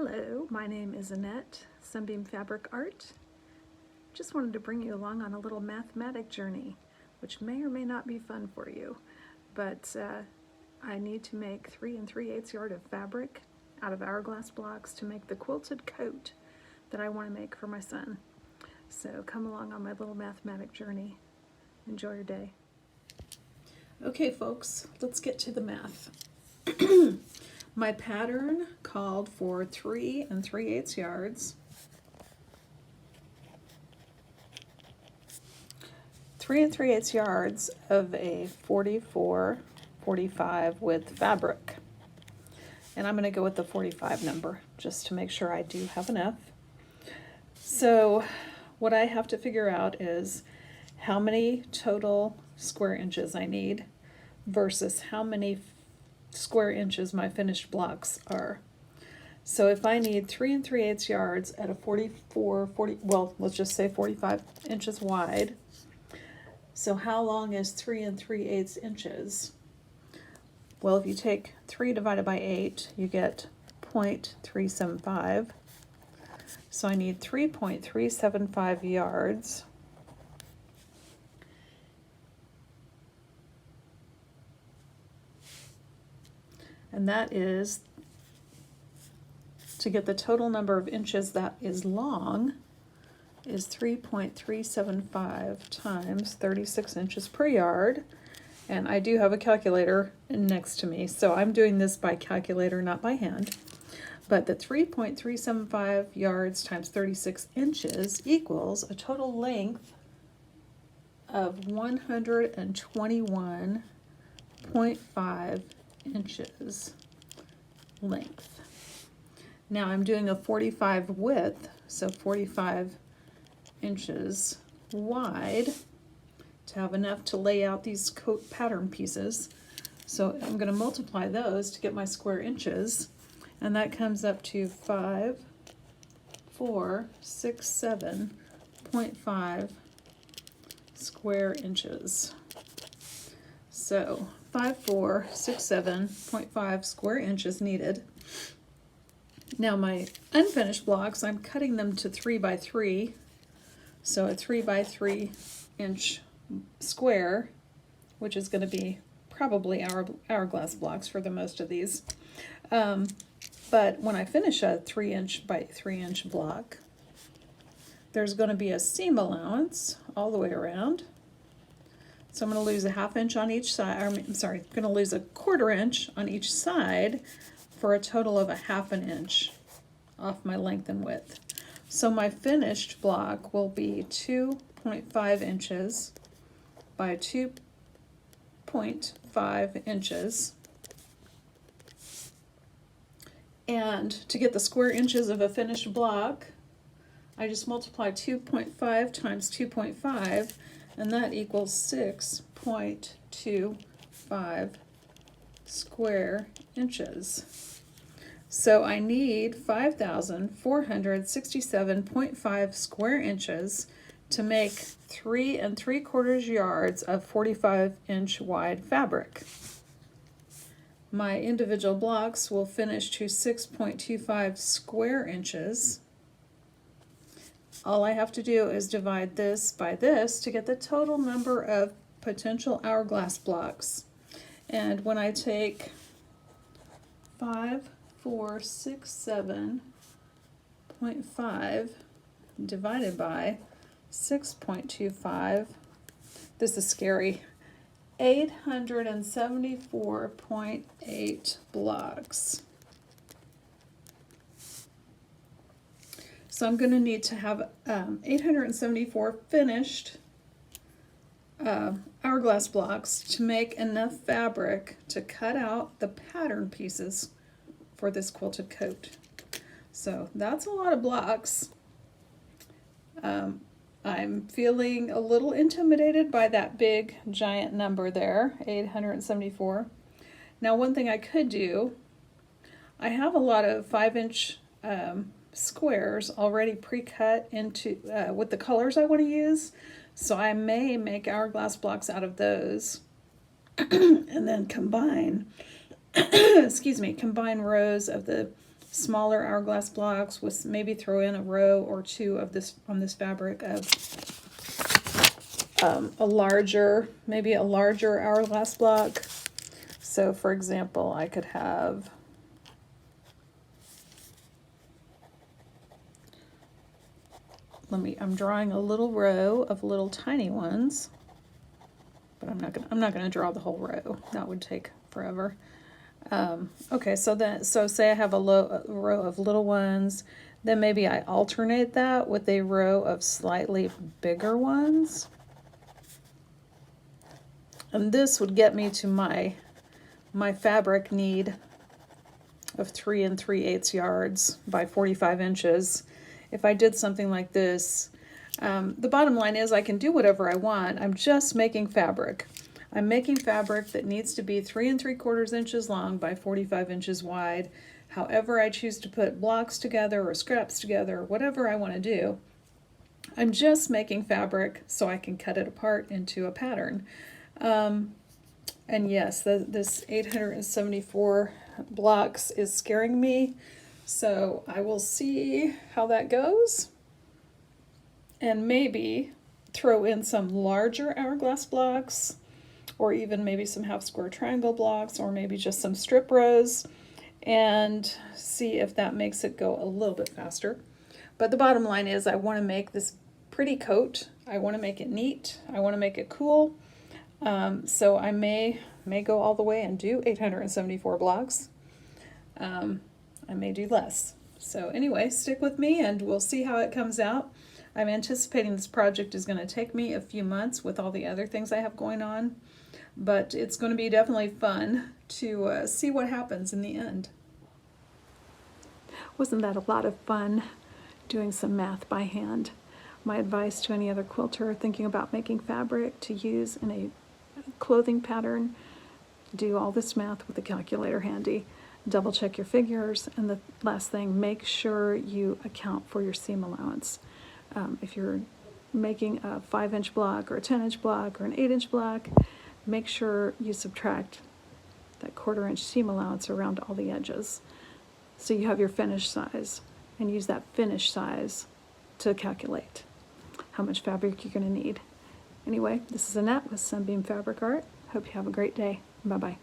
Hello, my name is Annette, Sunbeam Fabric Art. Just wanted to bring you along on a little mathematic journey, which may or may not be fun for you, but I need to make 3 3/8 yard of fabric out of hourglass blocks to make the quilted coat that I want to make for my son. So come along on my little mathematic journey. Enjoy your day. Okay folks, let's get to the math. My pattern called for 3 3/8 yards. 3 3/8 yards of a 44/45 width fabric. And I'm going to go with the 45 number just to make sure I do have enough. So what I have to figure out is how many total square inches I need versus how many square inches my finished blocks are. So if I need 3 3/8 yards at a 40, well, let's just say 45 inches wide. So how long is 3 3/8 inches? Well, if you take 3 divided by 8, you get 0.375. So I need 3.375 yards. And that is, to get the total number of inches that is long, is 3.375 times 36 inches per yard. And I do have a calculator next to me, so I'm doing this by calculator, not by hand. But the 3.375 yards times 36 inches equals a total length of 121.5 inches length. Now I'm doing a 45 width, so 45 inches wide to have enough to lay out these coat pattern pieces. So I'm going to multiply those to get my square inches, and that comes up to 5467.5 square inches. So 5467.5 square inches needed. Now my unfinished blocks, I'm cutting them to 3 by 3, so a 3 by 3 inch square, which is going to be probably hourglass blocks for the most of these. But when I finish a 3 inch by 3 inch block, there's going to be a seam allowance all the way around. So I'm going to lose a ½ inch on each side. I'm sorry, I'm going to lose a ¼ inch on each side for a total of a ½ inch off my length and width. So my finished block will be 2.5 inches by 2.5 inches. And to get the square inches of a finished block, I just multiply 2.5 times 2.5, and that equals 6.25 square inches. So I need 5,467.5 square inches to make 3 3/4 yards of 45 inch wide fabric. My individual blocks will finish to 6.25 square inches. All I have to do is divide this by this to get the total number of potential hourglass blocks. And when I take 5467.5 divided by 6.25, this is scary, 874.8 blocks. So I'm going to need to have 874 finished hourglass blocks to make enough fabric to cut out the pattern pieces for this quilted coat. So that's a lot of blocks. I'm feeling a little intimidated by that big giant number there, 874. Now one thing I could do, I have a lot of 5-inch squares already pre-cut into with the colors I want to use, so I may make hourglass blocks out of those and then combine excuse me, combine rows of the smaller hourglass blocks with maybe throw in a row or two of this on this fabric of maybe a larger hourglass block. So for example, I could have I'm drawing a little row of little tiny ones, but I'm not gonna draw the whole row. That would take forever. Okay, so say I have a row of little ones, then maybe I alternate that with a row of slightly bigger ones. And this would get me to my fabric need of 3 3/8 yards by 45 inches. If I did something like this, the bottom line is I can do whatever I want. I'm just making fabric. I'm making fabric that needs to be 3 3/4 inches long by 45 inches wide. However I choose to put blocks together or scraps together, whatever I want to do. I'm just making fabric so I can cut it apart into a pattern. And yes, this 874 blocks is scaring me. So I will see how that goes. And maybe throw in some larger hourglass blocks, or even maybe some half square triangle blocks, or maybe just some strip rows, and see if that makes it go a little bit faster. But the bottom line is I want to make this pretty coat. I want to make it neat. I want to make it cool. So I may go all the way and do 874 blocks. I may do less. So anyway, stick with me and we'll see how it comes out. I'm anticipating this project is going to take me a few months with all the other things I have going on, but it's going to be definitely fun to see what happens in the end. Wasn't that a lot of fun doing some math by hand? My advice to any other quilter thinking about making fabric to use in a clothing pattern: do all this math with a calculator handy. Double check your figures, and the last thing, make sure you account for your seam allowance. If you're making a 5-inch block or a 10-inch block or an 8-inch block, make sure you subtract that 1/4 inch seam allowance around all the edges so you have your finished size, and use that finished size to calculate how much fabric you're going to need. Anyway, this is Annette with Sunbeam Fabric Art. Hope you have a great day. Bye-bye.